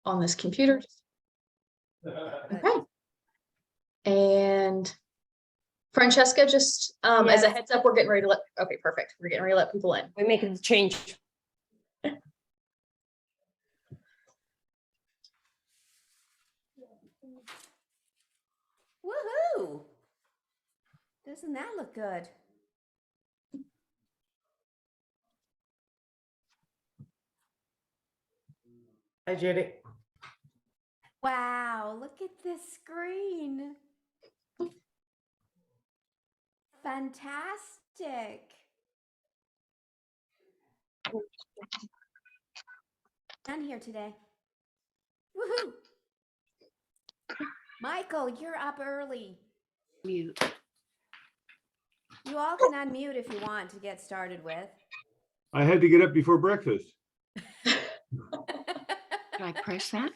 on this computer. Okay. And Francesca, just as a heads up, we're getting ready to okay, perfect. We're getting ready to let people in. We're making the change. Woohoo! Doesn't that look good? Hi, Judy. Wow, look at this screen. Fantastic. Done here today. Woohoo! Michael, you're up early. Mute. You all can unmute if you want to get started with. I had to get up before breakfast. Did I press that?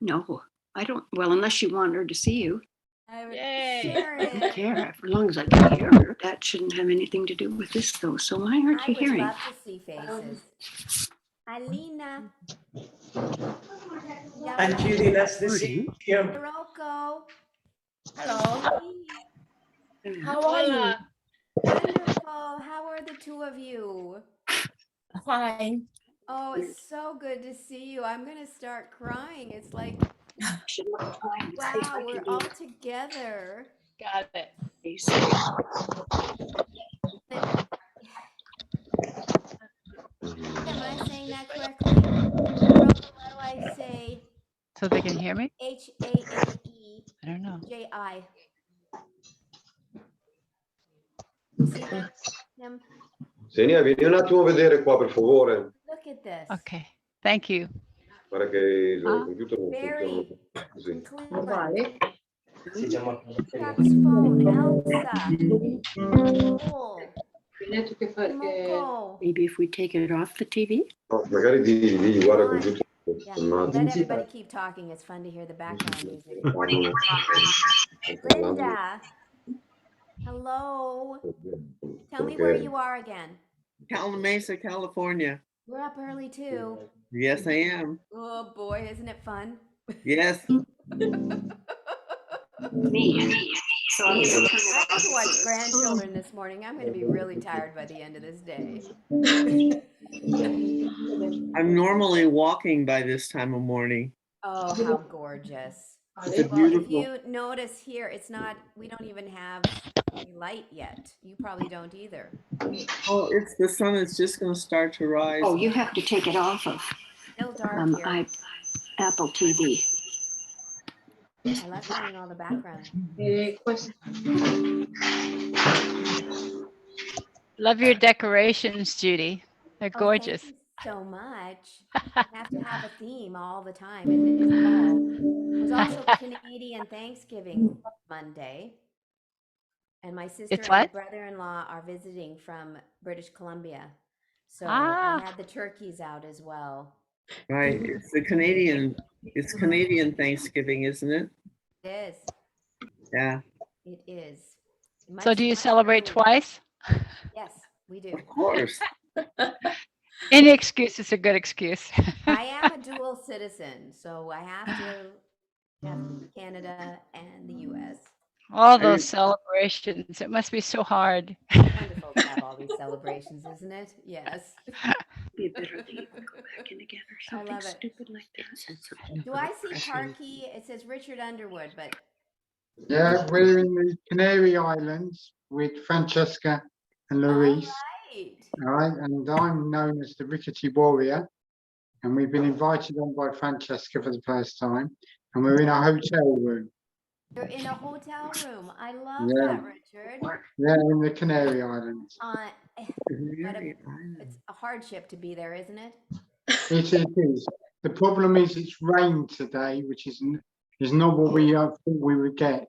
No, I don't. Well, unless you want her to see you. I would Yay. share I don't it. care. As long as I can hear her. That shouldn't have anything to do with this, though. So why aren't I you would hearing? love to see faces. Alina. And Judy, that's the Recording. CM. Hiroko. Hello. How are you? Wonderful. How are the two of you? Fine. Oh, it's so good to see you. I'm going to start crying. It's like, Should look fine. See if I wow, we're can do all together. Got it. this. Am I saying that correctly? Hiroko, how do I say So they can hear me? H-A-A-E-J-I? I don't know. See that, Tim? Senia, vieni un attimo a vedere qua, per favore. Look at this. Okay. Thank you. Guarda che il Ah. computer non Very funziona così. Cleveland. Si chiama Chuck's phone. Elsa. Nicole. Moko. Maybe if we take it off the TV. No, magari digli, guarda il computer. Yeah, non- let everybody keep talking. It's fun to hear the background music. Linda. Hello. Tell me where you are again. Cal Mesa, California. We're up early too. Yes, I am. Oh boy, isn't it fun? Yes. Me. So I'm gonna turn I it have to watch grandchildren this morning. I'm going to be really tired by the end of this day. I'm normally walking by this time of morning. Oh, how gorgeous. It's Well, if beautiful. you notice here, it's not, we don't even have any light yet. You probably don't either. Oh, it's the sun is just going to start to rise. Oh, you have to take it off of Still dark here. Apple TV. I love hearing all the background. Love your decorations, Judy. They're Oh, gorgeous. thank you so much. I have to have a theme all the time in this fall. It was also Canadian Thanksgiving Monday. And my sister It's and my what? brother-in-law are visiting from British Columbia. So Ah. I had the turkeys out as well. Right. It's Canadian Thanksgiving, isn't it? It is. Yeah, It is. So do you Much celebrate food. twice? Yes, we do. of course. Any excuse is a good excuse. I am a dual citizen, so I have to have Canada and the US. All those celebrations. It must be so hard. Wonderful to have all these celebrations, isn't it? Yes. Be a better thing if we go back in again or I something love it. stupid like that. Do I see Parky? It says Richard Underwood, but Yeah, we're in the Canary Islands with Francesca and Louise. right. All right, and I'm known as the Rickety Warrior, and we've been invited on by Francesca for the first time, and we're in a hotel room. You're in a hotel room. I love Yeah. that, Richard. Yeah, in the Canary Islands. It's a hardship to be there, isn't it? It is. The problem is it's rained today, which is not what we thought we would get.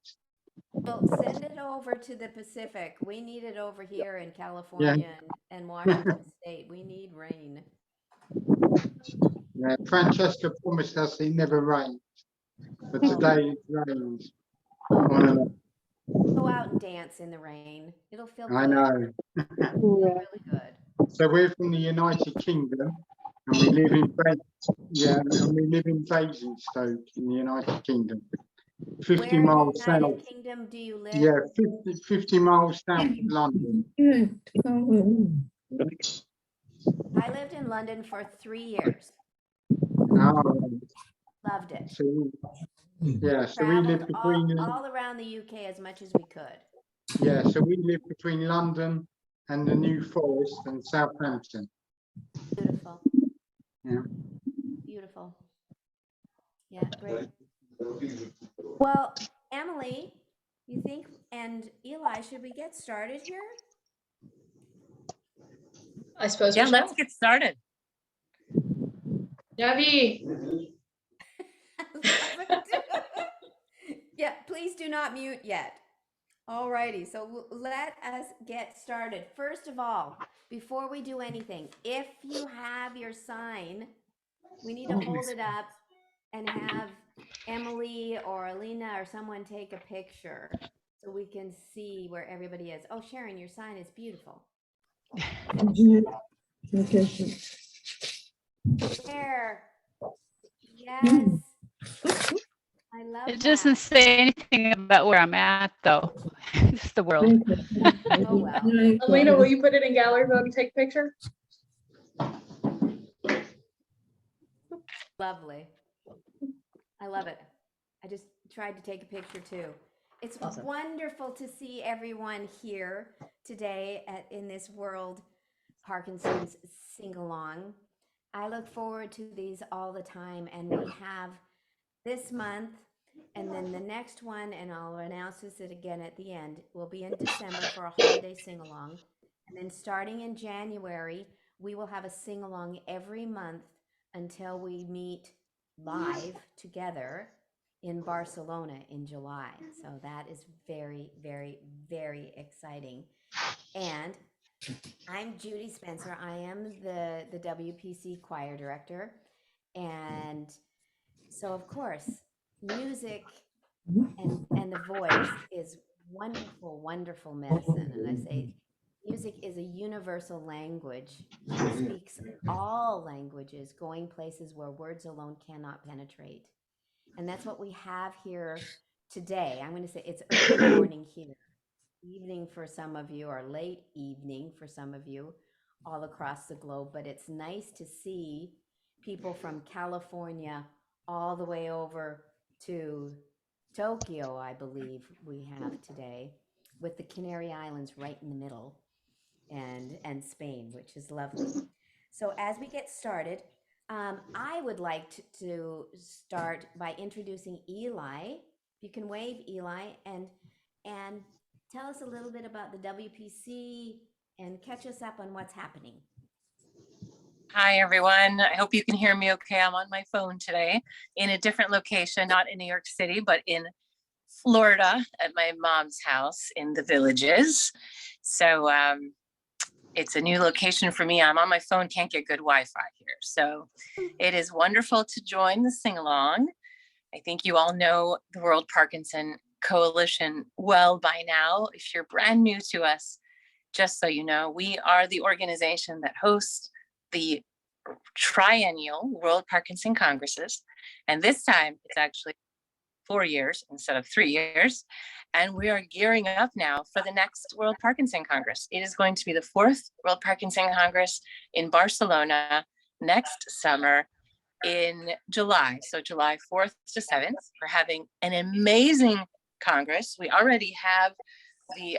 Well, send it over to the Pacific. We need it over here in California and Washington State. We need rain. Yeah, Francesca promised us it never rained, but today it rained. Go out and dance in the rain. It'll feel good. I know. It'll feel really good. So we're from the United Kingdom, And we live in, yeah, and we live in Basingstoke in the United Kingdom. 50 Where in miles the United south, Kingdom do you live? yeah, 50 miles south of London. I lived in London for 3 years. Oh, Loved it. so, yeah, so we live Traveled between, all around the UK as much as we could. yeah, so we live between London and the New Forest and Southampton. Beautiful. Yeah. Beautiful. Yeah, great. Well, Emily, you think, and Eli, should we get started here? I suppose. Yeah, we let's shall. get started. Yavi. Yeah, please do not mute yet. All righty, so let us get started. First of all, before we do anything, if you have your sign, we need to hold it up and have Emily or Alina or someone take a picture so we can see where everybody is. Oh, Sharon, your sign is beautiful. There. Yes. I love It doesn't that. say anything about where I'm at, though. It's the world. Oh, well. Alina, will you put it in gallery mode and take a picture? Lovely. I love it. I just tried to take a picture too. It's Awesome. wonderful to see everyone here today in this World Parkinson's Sing-Along. I look forward to these all the time, and we have this month and then the next one, and I'll announce this again at the end, will be in December for a holiday sing-along. And then starting in January, we will have a sing-along every month until we meet live together in Barcelona in July. So that is very, very, very exciting. And I'm Judy Spencer. I am the WPC choir director. And so, of course, music and the voice is wonderful, wonderful medicine. And I say music is a universal language that speaks all languages, going places where words alone cannot penetrate. And that's what we have here today. I'm going to say it's early morning here, evening for some of you, or late evening for some of you all across the globe. But it's nice to see people from California all the way over to Tokyo, I believe we have today, with the Canary Islands right in the middle, and Spain, which is lovely. So as we get started, I would like to start by introducing Eli. You can wave, Eli, and tell us a little bit about the WPC and catch us up on what's happening. Hi, everyone. I hope you can hear me okay. I'm on my phone today in a different location, not in New York City, but in Florida at my mom's house in the Villages. So it's a new location for me. I'm on my phone, can't get good Wi-Fi here. So it is wonderful to join the sing-along. I think you all know the World Parkinson Coalition well by now. If you're brand new to us, just so you know, we are the organization that hosts the triennial World Parkinson Congresses. And this time it's actually 4 years instead of 3 years. And we are gearing up now for the next World Parkinson Congress. It is going to be the 4th World Parkinson Congress in Barcelona next summer in July. So July 4th to 7th. We're having an amazing Congress. We already have the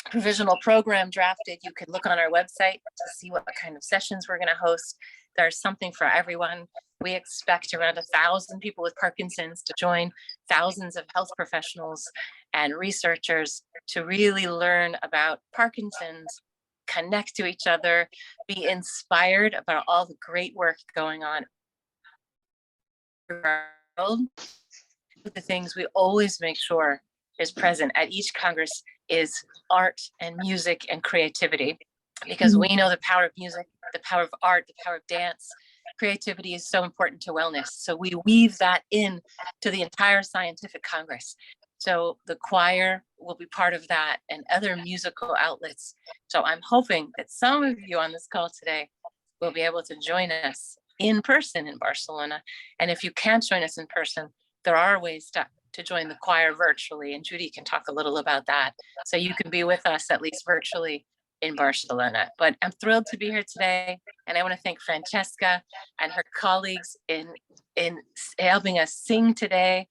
provisional program drafted. You can look on our website to see what kind of sessions we're going to host. There's something for everyone. We expect around 1,000 people with Parkinson's to join, thousands of health professionals and researchers to really learn about Parkinson's, connect to each other, be inspired about all the great work going on in our world. The things we always make sure is present at each Congress is art and music and creativity, because we know the power of music, the power of art, the power of dance. Creativity is so important to wellness. So we weave that in to the entire scientific Congress. So the choir will be part of that and other musical outlets. So I'm hoping that some of you on this call today will be able to join us in person in Barcelona. And if you can't join us in person, there are ways to join the choir virtually, and Judy can talk a little about that. So you can be with us at least virtually in Barcelona. But I'm thrilled to be here today, and I want to thank Francesca and her colleagues in helping us sing today.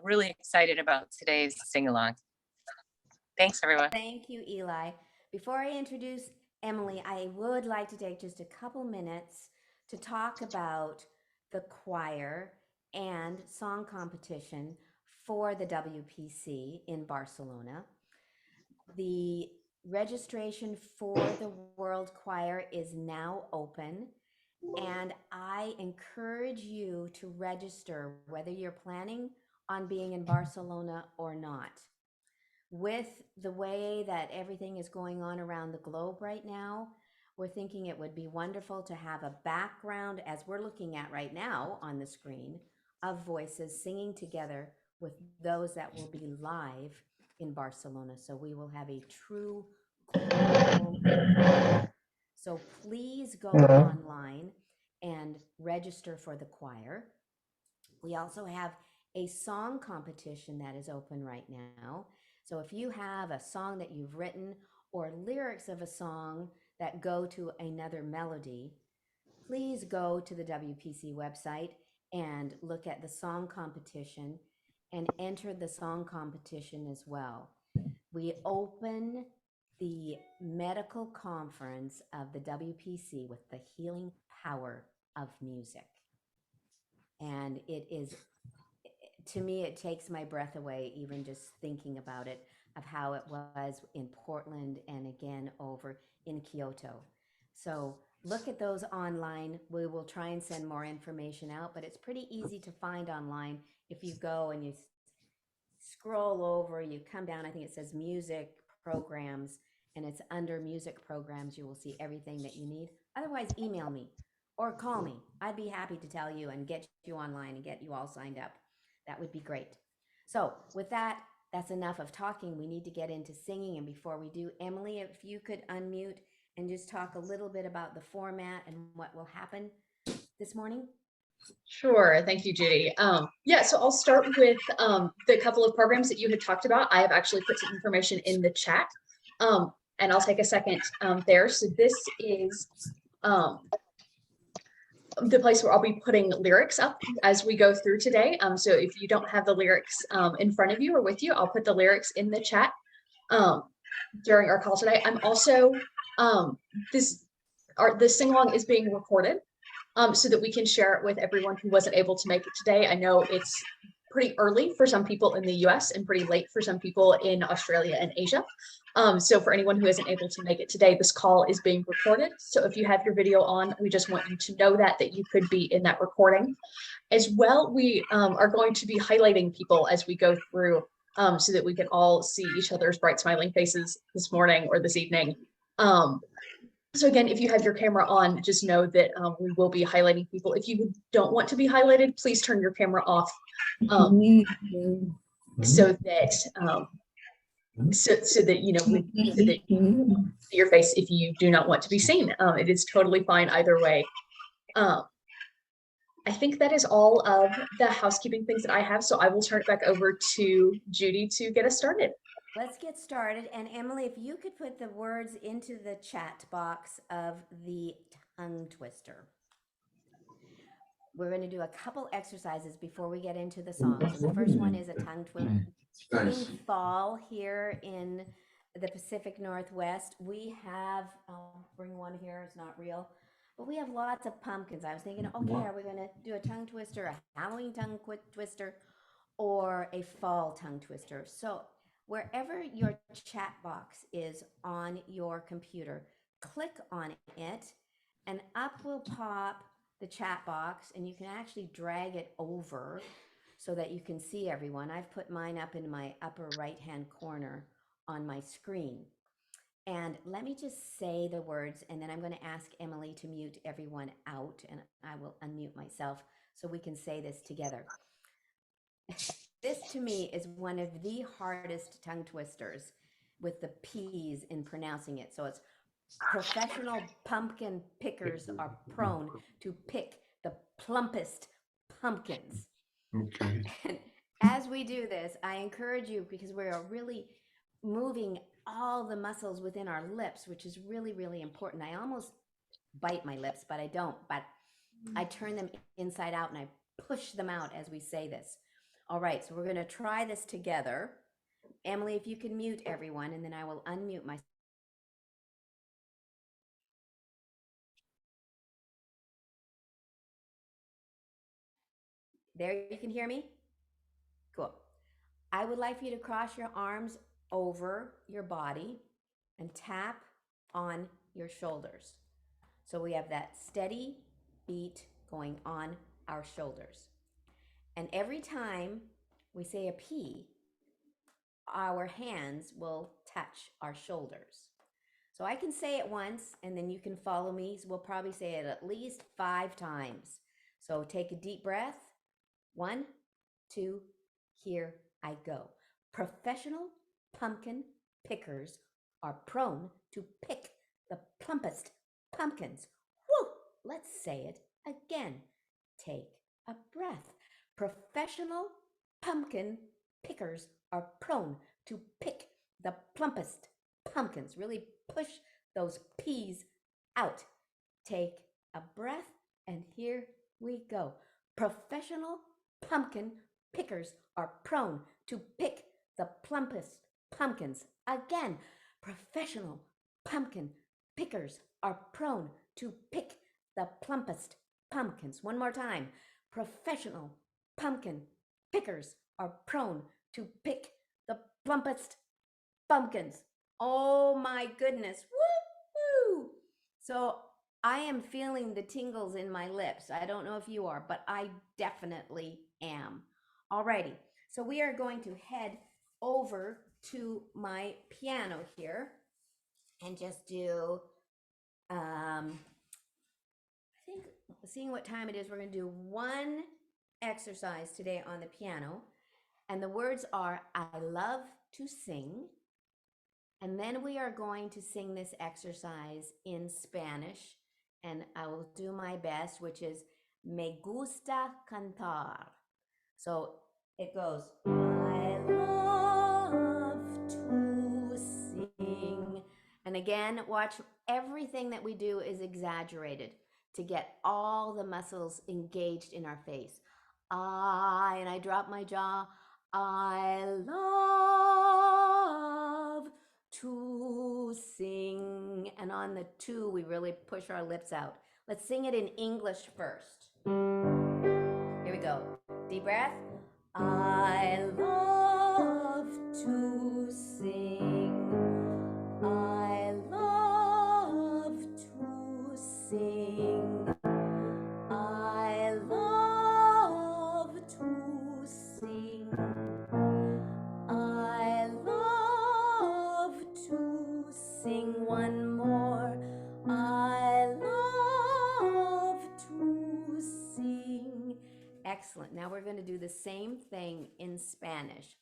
Really excited about today's sing-along. Thanks, everyone. Thank you, Eli. Before I introduce Emily, I would like to take just a couple minutes to talk about the choir and song competition for the WPC in Barcelona. The registration for the World Choir is now open, and I encourage you to register whether you're planning on being in Barcelona or not. With the way that everything is going on around the globe right now, we're thinking it would be wonderful to have a background, as we're looking at right now on the screen, of voices singing together with those that will be live in Barcelona. So we will have a true global choir. So please go online and register for the choir. We also have a song competition that is open right now. So if you have a song that you've written or lyrics of a song that go to another melody, please go to the WPC website and look at the song competition and enter the song competition as well. We open the medical conference of the WPC with the healing power of music. And it is, to me, it takes my breath away, even just thinking about it, of how it was in Portland and again over in Kyoto. So look at those online. We will try and send more information out, but it's pretty easy to find online. If you go and you scroll over, you come down, I think it says music programs, and it's under music programs. You will see everything that you need. Otherwise, email me or call me. I'd be happy to tell you and get you online and get you all signed up. That would be great. So with that, that's enough of talking. We need to get into singing. And before we do, Emily, if you could unmute and just talk a little bit about the format and what will happen this morning. Sure. Thank you, Judy. Yeah, so I'll start with the couple of programs that you had talked about. I have actually put some information in the chat, and I'll take a second there. So this is the place where I'll be putting lyrics up as we go through today. So if you don't have the lyrics in front of you or with you, I'll put the lyrics in the chat during our call today. I'm also, this sing-along is being recorded so that we can share it with everyone who wasn't able to make it today. I know it's pretty early for some people in the US and pretty late for some people in Australia and Asia. So for anyone who isn't able to make it today, this call is being recorded. So if you have your video on, we just want you to know that you could be in that recording. As well, we are going to be highlighting people as we go through so that we can all see each other's bright smiling faces this morning or this evening. So again, if you have your camera on, just know that we will be highlighting people. If you don't want to be highlighted, please turn your camera off so that so that you know so that you can see your face if you do not want to be seen. It is totally fine either way. I think that is all of the housekeeping things that I have. So I will turn it back over to Judy to get us started. Let's get started. And Emily, if you could put the words into the chat box of the tongue twister. We're going to do a couple exercises before we get into the song. So the first one is a tongue twister. In fall here in the Pacific Northwest, we have, I'll bring one here, it's not real, but we have lots of pumpkins. I was thinking, okay, are we going to do a tongue twister, a Halloween tongue twister, or a fall tongue twister? So wherever your chat box is on your computer, click on it and up will pop the chat box, and you can actually drag it over so that you can see everyone. I've put mine up in my upper right-hand corner on my screen. And let me just say the words, and then I'm going to ask Emily to mute everyone out, and I will unmute myself so we can say this together. This to me is one of the hardest tongue twisters with the P's in pronouncing it. So it's Professional pumpkin pickers are prone to pick the plumpest pumpkins. Okay. And as we do this, I encourage you, because we are really moving all the muscles within our lips, which is really, really important. I almost bite my lips, but I don't. But I turn them inside out and I push them out as we say this. All right, so we're going to try this together. Emily, if you can mute everyone, and then I will unmute myself. There, you can hear me? Cool. I would like for you to cross your arms over your body and tap on your shoulders. So we have that steady beat going on our shoulders. And every time we say a P, our hands will touch our shoulders. So I can say it once and then you can follow me. So we'll probably say it at least 5 times. So take a deep breath. 1, 2, here I go. Professional pumpkin pickers are prone to pick the plumpest pumpkins. Woo! Let's say it again. Take a breath. Professional pumpkin pickers are prone to pick the plumpest pumpkins. Really push those P's out. Take a breath, and here we go. Professional pumpkin pickers are prone to pick the plumpest pumpkins. Again, professional pumpkin pickers are prone to pick the plumpest pumpkins. One more time. Professional pumpkin pickers are prone to pick the plumpest pumpkins. Oh my goodness. Woo-hoo! So I am feeling the tingles in my lips. I don't know if you are, but I definitely am. Alrighty, so we are going to head over to my piano here and just do, I think, seeing what time it is, we're going to do one exercise today on the piano. And the words are, I love to sing. And then we are going to sing this exercise in Spanish. And I will do my best, which is me gusta cantar. So it goes, I love to sing. And again, watch, everything that we do is exaggerated to get all the muscles engaged in our face. And I drop my jaw. I love to sing. And on the 2, we really push our lips out. Let's sing it in English first. Here we go. Deep breath. I love to sing. I love to sing. I love to sing. I love to sing. One more. I love to sing. Excellent. Now we're going to do the same thing in Spanish.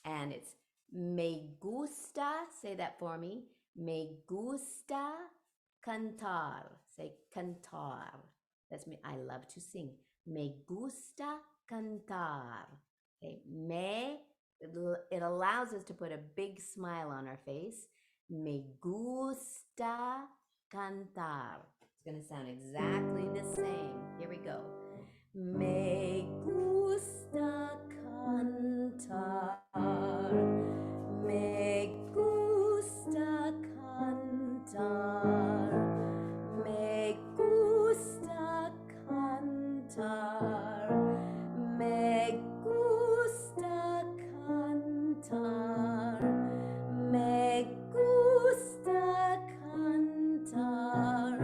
And it's me gusta, say that for me. Me gusta cantar. Say cantar. That's me. I love to sing. Me gusta cantar. Okay. It allows us to put a big smile on our face. Me gusta cantar. It's going to sound exactly the same. Here we go. Me gusta cantar. Me gusta cantar. Me gusta cantar. Me gusta cantar. Me gusta cantar.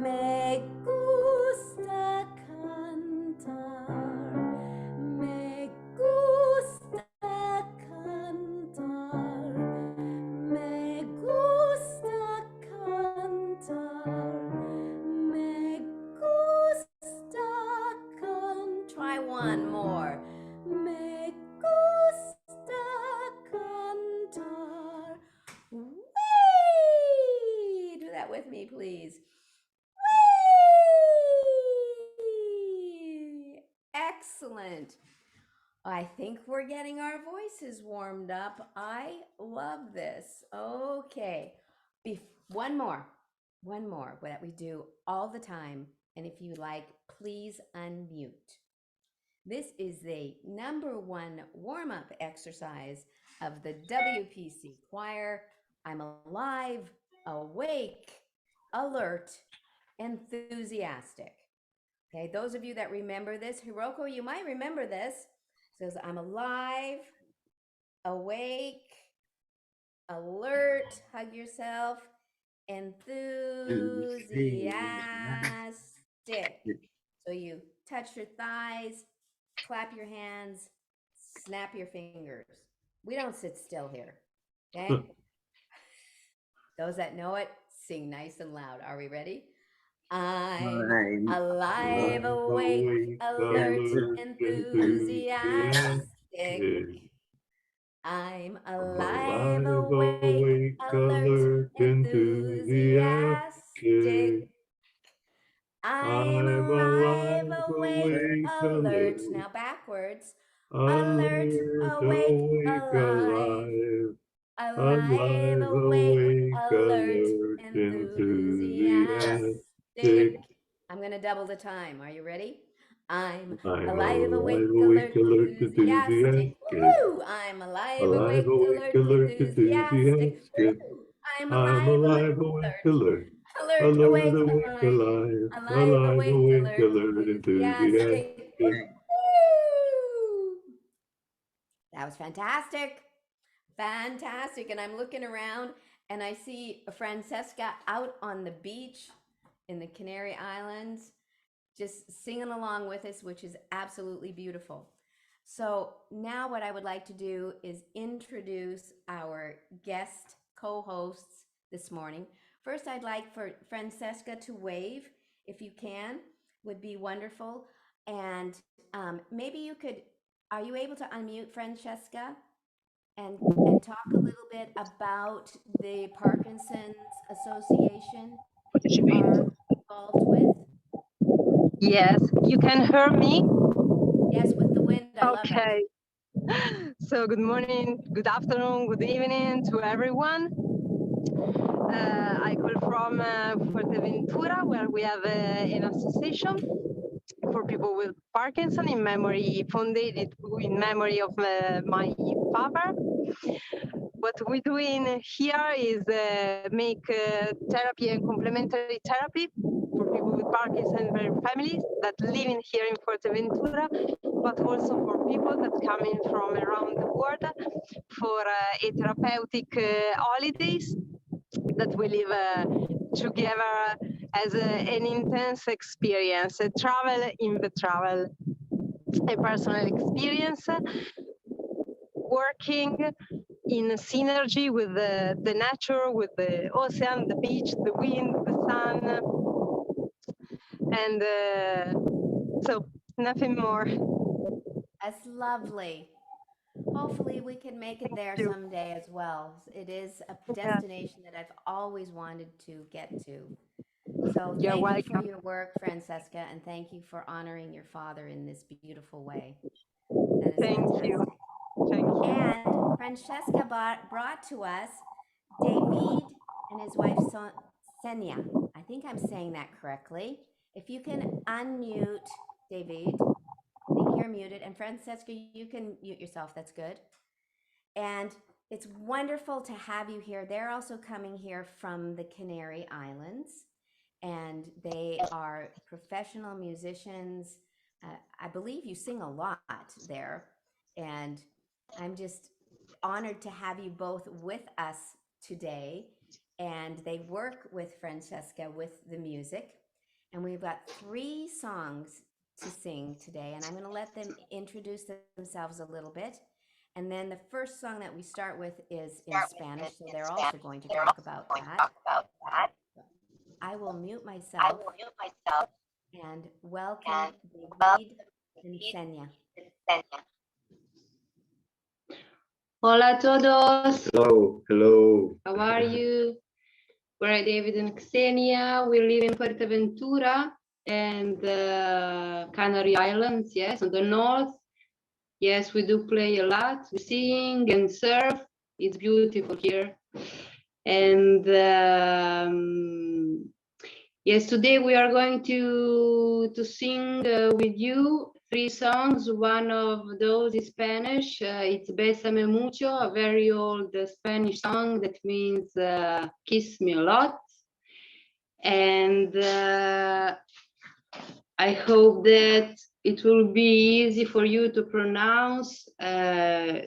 Me gusta cantar. I think we're getting our voices warmed up. I love this. Okay. One more that we do all the time. And if you like, please unmute. This is the #1 warm-up exercise of the WPC choir. I'm alive, awake, alert, enthusiastic. Okay, those of you that remember this, Hiroko, you might remember this. It says, I'm alive, awake, alert, hug yourself, enthusiastic. So you touch your thighs, clap your hands, snap your fingers. We don't sit still here, okay? Those that know it, sing nice and loud. Are we ready? I'm alive, awake, alert, enthusiastic. I'm alive, awake, alert, enthusiastic. I'm alive, awake, alert. Now backwards. Alert, awake, alive. Alive, awake, alert, enthusiastic. I'm going to double the time. Are you ready? I'm alive, awake, alert, enthusiastic. Woo! I'm alive, awake, alert, enthusiastic. Woo! I'm alive, awake, alert. Alert, awake, alive. Alive, awake, alert, enthusiastic. Woo! That was fantastic. Fantastic. And I'm looking around and I see Francesca out on the beach in the Canary Islands, just singing along with us, which is absolutely beautiful. So now what I would like to do is introduce our guest co-hosts this morning. First, I'd like for Francesca to wave, if you can, would be wonderful. And maybe you could, are you able to unmute, Francesca? And talk a little bit about the Parkinson's Association you are involved with? Yes, you can hear me? Yes, with the wind, I love it. Okay. So good morning, good afternoon, good evening to everyone. I call from Fuerteventura, where we have an association for people with Parkinson in memory, founded in memory of my father. What we're doing here is make therapy and complementary therapy for people with Parkinson and their families that live in here in Fuerteventura, but also for people that come in from around the world for a therapeutic holidays that we live together as an intense experience, a travel in the travel, a personal experience, working in synergy with the nature, with the ocean, the beach, the wind, the sun, and so nothing more. That's lovely. Hopefully we can make it there someday as well. It is a destination that I've always wanted to get to. So thank you for your work, Francesca, and thank you for honoring your father in this beautiful way. That is fantastic. Thank you. And Francesca brought to us David and his wife Senya. I think I'm saying that correctly. If you can unmute David, I think you're muted. And Francesca, you can mute yourself. That's good. And it's wonderful to have you here. They're also coming here from the Canary Islands, and they are professional musicians. I believe you sing a lot there, and I'm just honored to have you both with us today. And they work with Francesca with the music, and we've got 3 songs to sing today, and I'm going to let them introduce themselves a little bit. And then the first song that we start with is in Spanish, so they're also going to talk about that. I will mute myself and welcome David and Senya. Hola a todos. Hello, hello. How are you? We're David and Xenia. We live in Fuerteventura and Canary Islands, yes, on the north. Yes, we do play a lot. We sing and surf. It's beautiful here. And yes, today we are going to sing with you 3 songs. One of those is Spanish. It's Besame Mucho, a very old Spanish song that means kiss me a lot. And I hope that it will be easy for you to pronounce.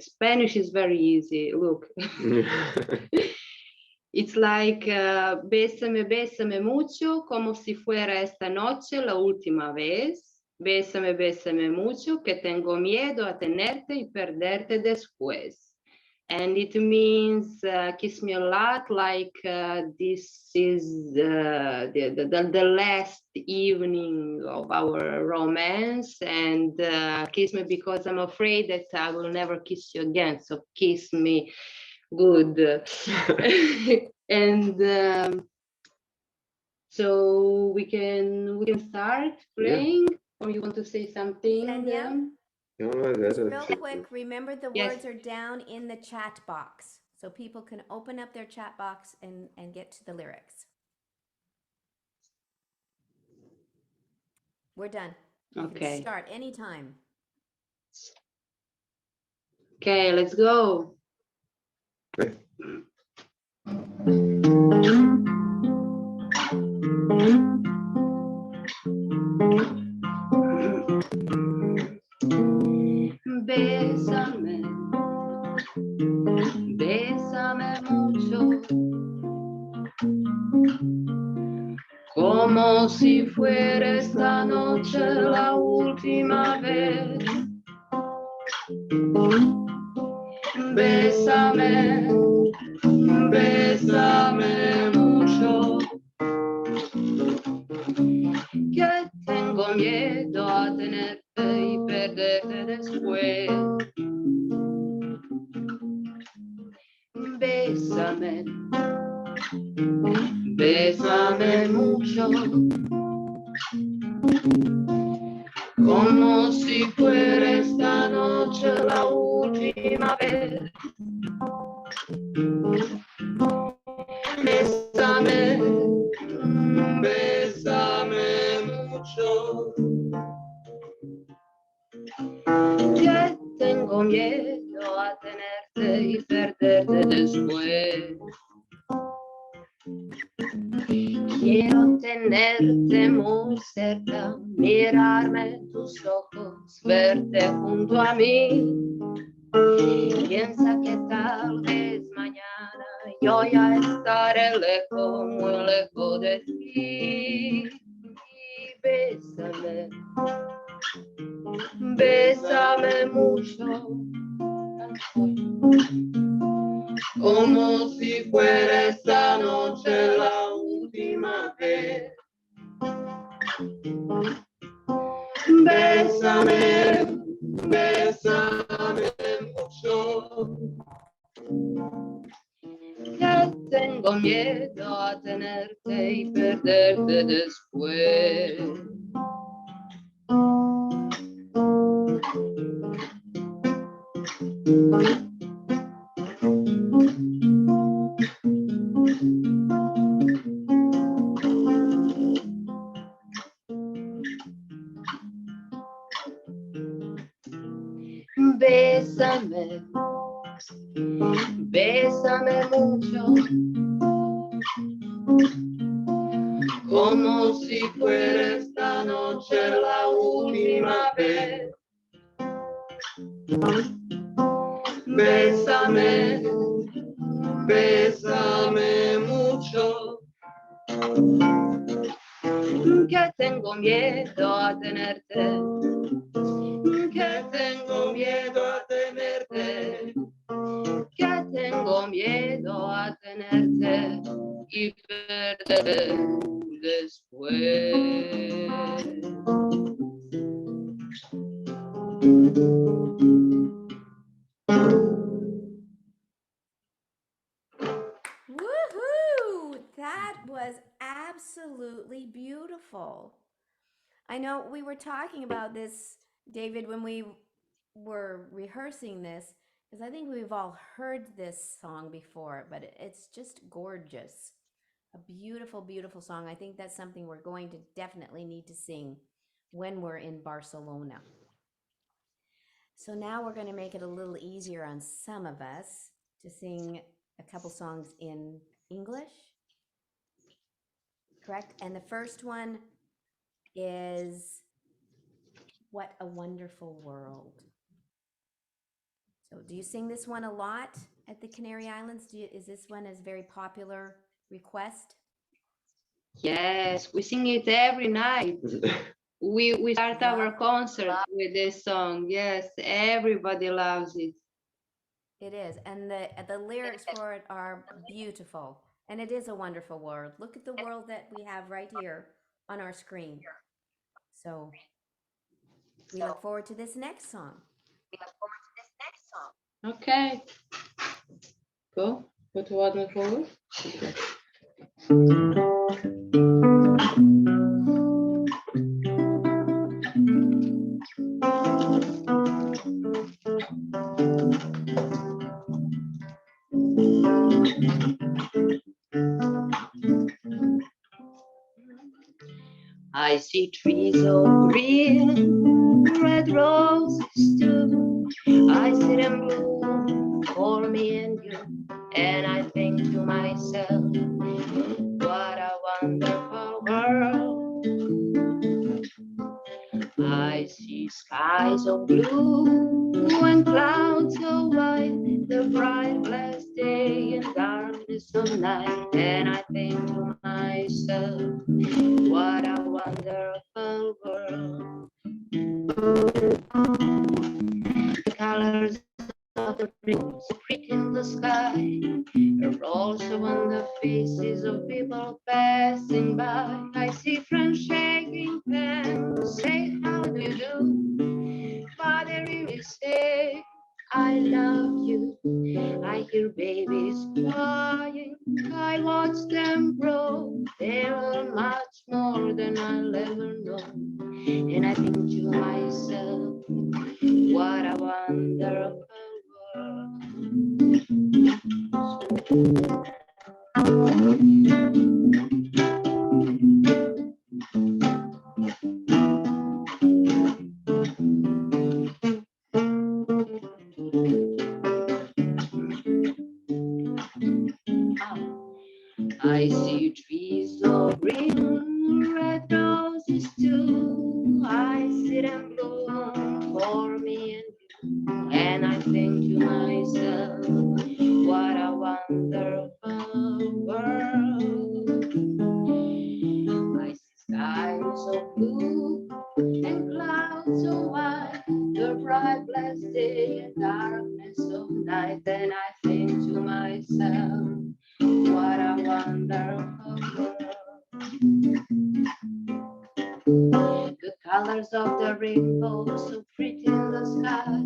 Spanish is very easy. Look. It's like bésame, bésame mucho, como si fuera esta noche la última vez. Bésame, bésame mucho, que tengo miedo a tenerte y perderte después. And it means kiss me a lot, like this is the last evening of our romance, and kiss me because I'm afraid that I will never kiss you again. So kiss me good. And so we can start playing, or you want to say something? Ksenia? No, Just real quick, remember the Yes. words are down in the chat box. So people can open up their chat box and get to the lyrics. We're done. You can Okay. start anytime. Okay, let's go. Bésame, bésame mucho, como si fuera esta noche la última vez. Bésame, bésame mucho, que tengo miedo a tenerte y perderte después. Bésame, bésame mucho, como si fuera esta noche la última vez. Bésame, bésame mucho, que tengo miedo a tenerte y perderte después. Quiero tenerte muy cerca, mirarme en tus ojos, verte junto a mí. Piensa que tal vez mañana yo ya estaré lejos, muy lejos de ti. Bésame, bésame mucho, como si fuera esta noche la última vez. Bésame, bésame mucho, que tengo miedo a tenerte y perderte después. Bésame, bésame mucho, como si fuera esta noche la última vez. Bésame, bésame mucho, que tengo miedo a tenerte, que tengo miedo a tenerte, que tengo miedo a tenerte y perderte después. Woohoo! That was absolutely beautiful. I know we were talking about this, David, when we were rehearsing this, because I think we've all heard this song before, but it's just gorgeous. A beautiful, beautiful song. I think that's something we're going to definitely need to sing when we're in Barcelona. So now we're going to make it a little easier on some of us to sing a couple songs in English. Correct? And the first one is What a Wonderful World. So do you sing this one a lot at the Canary Islands? Is this one a very popular request? Yes, we sing it every night. We start our concert with this song. Yes, everybody loves it. It is. And the lyrics for it are beautiful. And it is a wonderful world. Look at the world that we have right here on our screen. So we look forward to this next song. Okay. Go. Put water forward. I see trees of green, red roses too. I see them bloom for me and you. And I think to myself, what a wonderful world. I see skies of blue and clouds of white, the bright blessed day and darkness of night. And I think to myself, what a wonderful world. The colors of the rainbow so pretty in the sky are also on the faces of people passing by. I see friends shaking hands, say how do you do, but they really say I love you. I hear babies crying, I watch them grow. They're much more than I'll ever know. And I think to myself, what a wonderful world. I see trees of green, red roses too. I see them bloom for me and you. And I think to myself, what a wonderful world. I see skies of blue and clouds of white, the bright blessed day and darkness of night. And I think to myself, what a wonderful world. The colors of the rainbow so pretty in the sky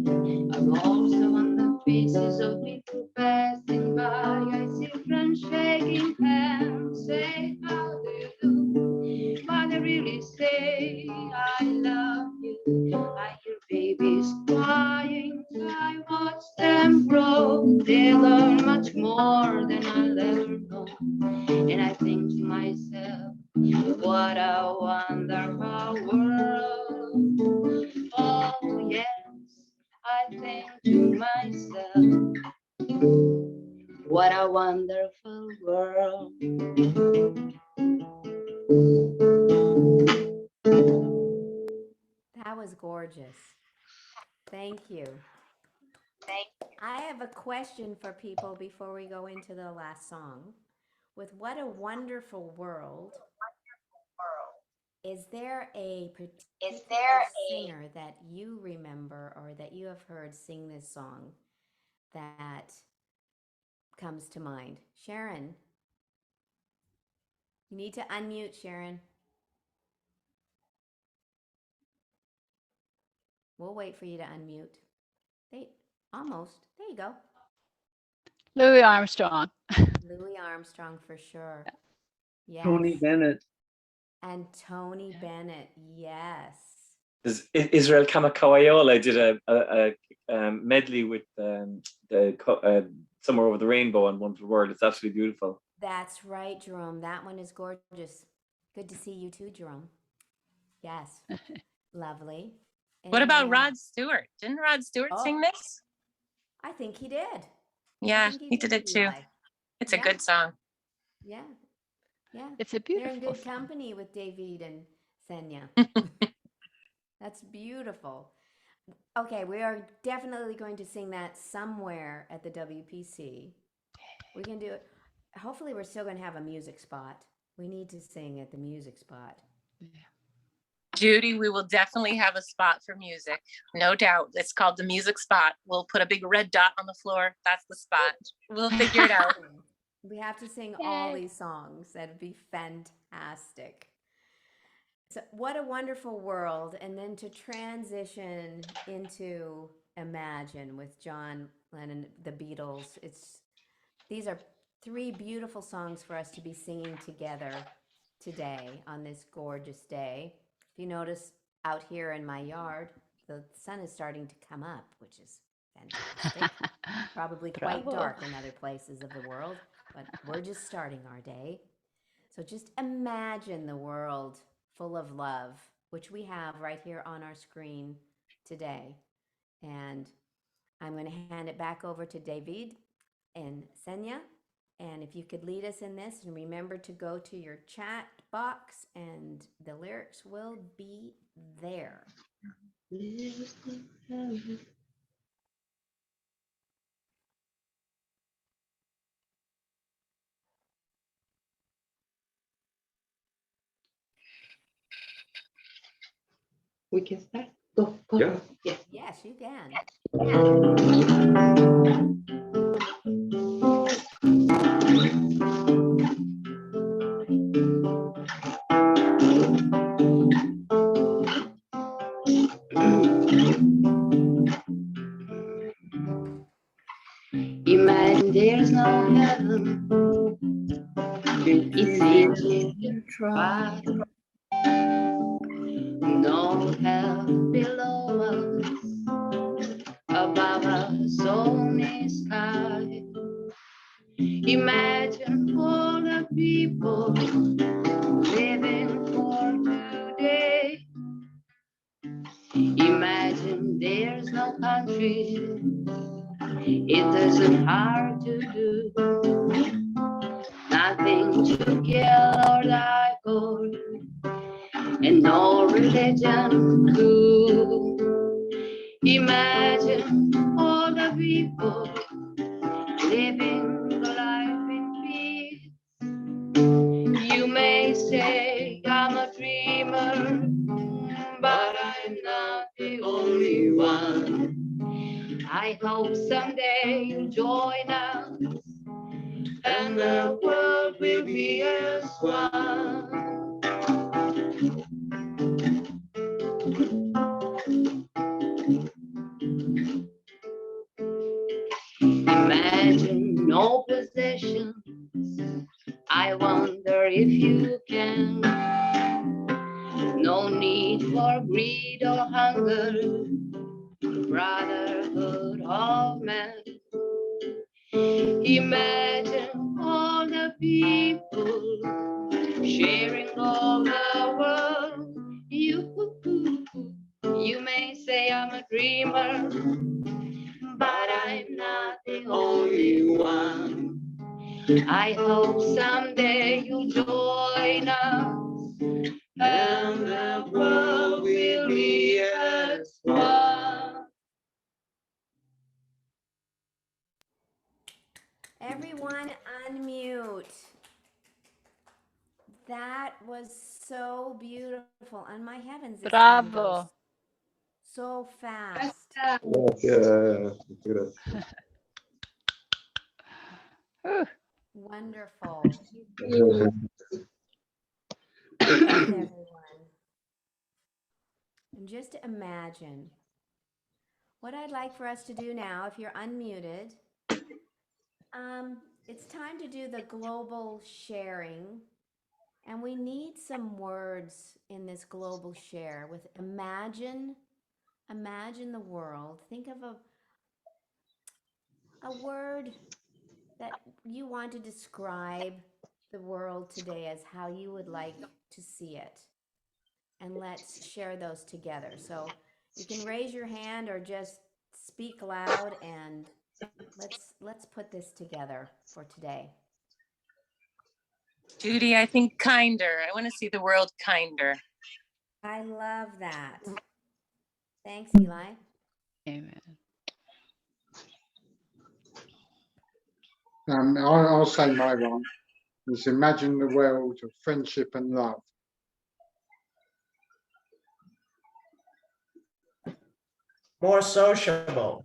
are also on the faces of people passing by. I see friends shaking hands, say how do you do, but they really say I love you. I hear babies crying, I watch them grow. They learn much more than I'll ever know. And I think to myself, what a wonderful world. Oh yes, I think to myself, what a wonderful world. That was gorgeous. Thank you. I have a question for people before we go into the last song. With What a Wonderful World, is there a particular singer that you remember or that you have heard sing this song that comes to mind? Sharon, you need to unmute, Sharon. We'll wait for you to unmute. Almost. There you go. Louis Armstrong. Louis Armstrong for sure. Yes. Tony Bennett. And Tony Bennett, yes. Israel Kamakawayola did a medley with Somewhere Over the Rainbow and Wonderful World. It's absolutely beautiful. That's right, Jerome. That one is gorgeous. Good to see you too, Jerome. Yes. Lovely. What about Anyone else? Rod Stewart? Didn't Rod Stewart Oh. sing this? I think he did. Yeah, think he did it too. Eli. It's a Yeah. good song. Yeah. Yeah. It's a They're in beautiful good song. company with David and Senya. That's beautiful. Okay, we are definitely going to sing that somewhere at the WPC. We can do it. Hopefully, we're still going to have a music spot. We need to sing at the music spot. Judy, we will definitely have a spot for music. No doubt. It's called the music spot. We'll put a big red dot on the floor. That's the spot. We'll figure it out. We have to sing all these songs. That'd be fantastic. So what a wonderful world. And then to transition into Imagine with John Lennon, the Beatles. These are three beautiful songs for us to be singing together today on this gorgeous day. If you notice out here in my yard, the sun is starting to come up, which is fantastic. Probably quite Bravo. dark in other places of the world, but we're just starting our day. So just imagine the world full of love, which we have right here on our screen today. And I'm going to hand it back over to David and Senya. And if you could lead us in this, and remember to go to your chat box and the lyrics will be there. We can start. Go. Yeah. Yes, you can. Imagine there's no heaven. It's easy to try. No hell below us, above us only sky. Imagine all the people living for today. Imagine there's no country. It isn't hard to do. Nothing to kill or die for, and no religion too. Imagine all the people living life in peace. You may say I'm a dreamer, but I'm not the only one. I hope someday you'll join us, and the world will be as one. Imagine no possessions. I wonder if you can. No need for greed or hunger. Brotherhood of man. Imagine all the people sharing all the world. You may say I'm a dreamer, but I'm not the only one. I hope someday you'll join us, and the world will be as one. Everyone unmute. That was so beautiful. And my heavens, this time goes Bravo. so fast. Grazie. Grazie. Wonderful. Everyone. And just imagine what I'd like for us to do now, if you're unmuted, it's time to do the global sharing And we need some words in this global share with imagine the world. Think of a word that you want to describe the world today as how you would like to see it. And let's share those together. So you can raise your hand or just speak loud, and let's put this together for today. Judy, I think kinder. I want to see the world kinder. I love that. Thanks, Eli. Amen. I'll say my one. Is imagine the world of friendship and love. More sociable.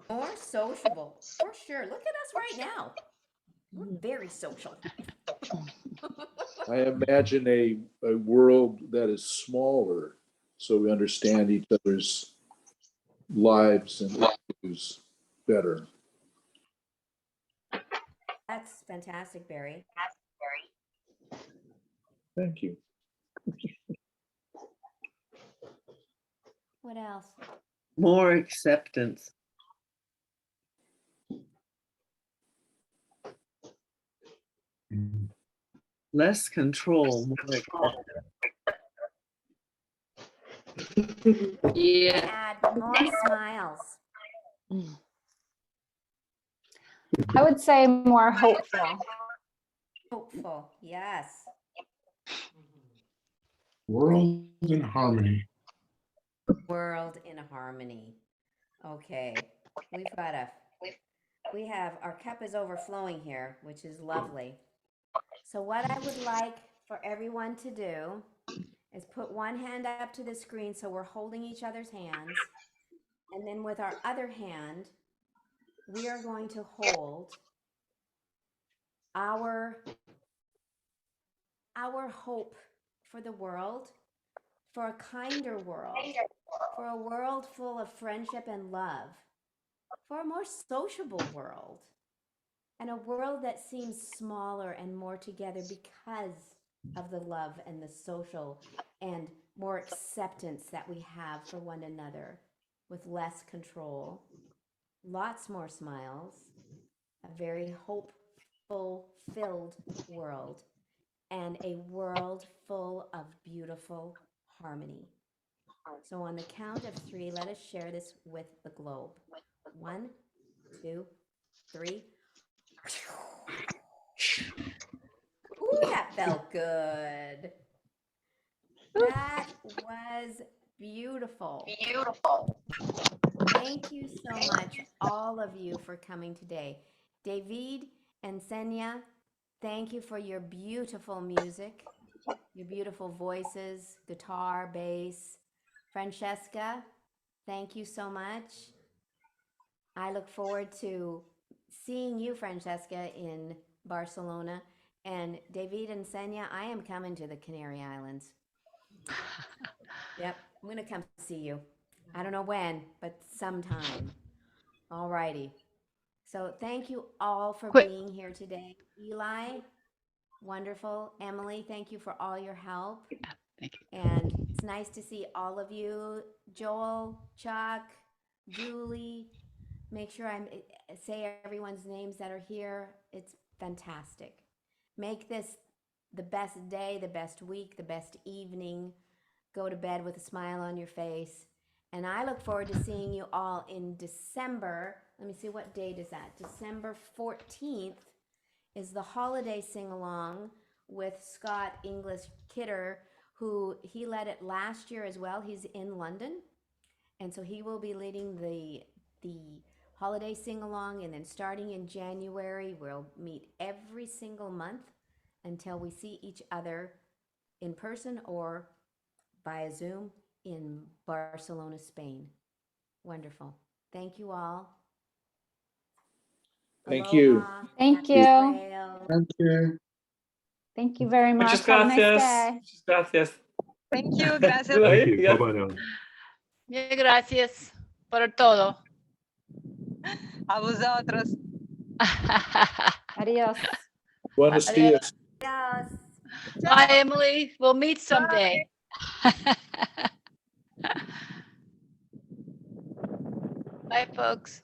More sociable, for sure. Look at us right now. We're very social. I imagine a world that is smaller so we understand each other's lives and issues better. That's fantastic, Barry. Thank you. What else? More acceptance. Less control. More acceptance. Yeah. Add more smiles. I would say more hopeful. Hopeful, yes. World in harmony. World in harmony. Okay, we have, our cup is overflowing here, which is lovely. So what I would like for everyone to do is put one hand up to the screen so we're holding each other's hands. And then with our other hand, we are going to hold our hope for the world, for a kinder world, for a world full of friendship and love, for a more sociable world, and a world that seems smaller and more together because of the love and the social and more acceptance that we have for one another, with less control, lots more smiles, a very hopeful filled world, and a world full of beautiful harmony. So on the count of 3, let us share this with the globe. 1, 2, 3. Ooh, that felt good. That was beautiful. Thank you so much, all of you, for coming today. David and Senya, thank you for your beautiful music, your beautiful voices, guitar, bass. Francesca, thank you so much. I look forward to seeing you, Francesca, in Barcelona. And David and Senya, I am coming to the Canary Islands. Yep, I'm going to come see you. I don't know when, but sometime. All righty. So thank you all for being here today. Eli, wonderful. Emily, thank you for all your help. Thank you. And it's nice to see all of you. Joel, Chuck, Julie. Make sure I say everyone's names that are here. It's fantastic. Make this the best day, the best week, the best evening. Go to bed with a smile on your face. And I look forward to seeing you all in December. Let me see, what date is that? December 14th is the holiday sing-along with Scott English Kidder, who he led it last year as well. He's in London. And so he will be leading the holiday sing-along. And then starting in January, we'll meet every single month until we see each other in person or via Zoom in Barcelona, Spain. Wonderful. Thank you all. Thank you. Aloha. Thank Happy you. trail. Thank you. Thank you very much. Muchas Have a nice gracias. day. Muchas gracias. Thank you. Gracias. Thank you. Yeah. Bye-bye now. Mil gracias por todo. A vosotros. Adiós. Buenos Adiós. dias. Yes. Bye, Emily. We'll meet someday. Bye, folks.